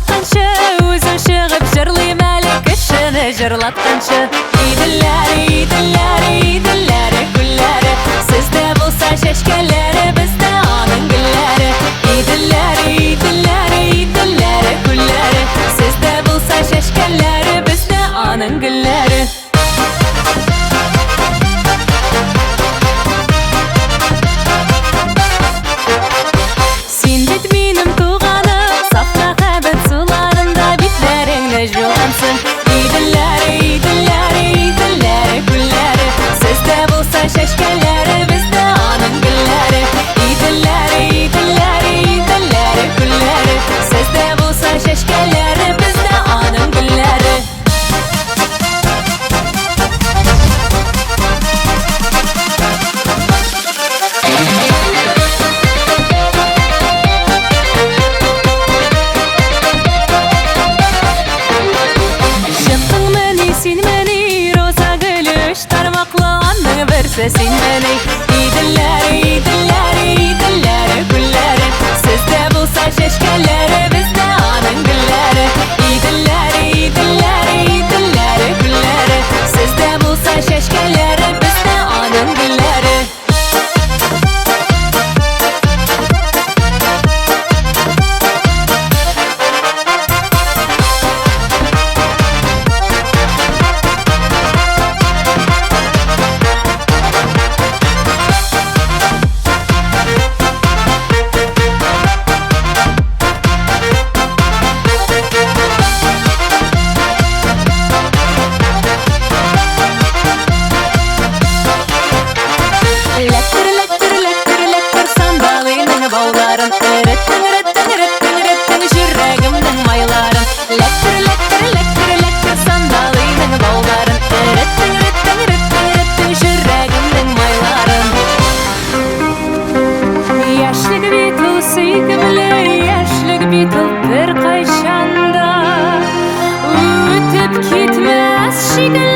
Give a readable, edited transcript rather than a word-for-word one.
жырлатқанчы, өзім шығып жырлайым әлі кішіні жырлатқанчы. Иділләре, иділләре, иділләре гүлләре, сізде болса шешкелері, бізде аның гүлләре. Иділләре, иділләре, иділләре гүлләре, сізде болса шешкелері, бізде аның гүлләре. Сен бит минем туғаным, саф махаббат суларында битлеріңді жуғансың. Иділләре, иділләре, иділләре гүлләре, сізде болса шешкелері, бізде аның гүлләре. Иділләре, иділләре, иділләре гүлләре, сізде болса шешкелері, бізде аның гүлләре. Шықтың мені, сен мені, роза гүлі үш тармақлы аның бірсі сен мені. Иділләре, иділләре, иділләре гүлләре, сізде болса шешкелері, бізде аның гүлләре. Иділләре, иділләре, иділләре гүлләре, сізде болса шешкелері, бізде аның гүлләре. Ләктір, ләктір, ләктір, ләктір сандалының бауларын, үреттің, үреттің, үреттің, үреттің жүрегімнің майларын. Ләктір, ләктір, ләктір, ләктір сандалының бауларын, үреттің, үреттің, үреттің, үреттің жүрегімнің майларын. Яшьлік бит ул сөйкемле, яшьлік бит ул бір қайшанда өтіп кетмәс шикелле.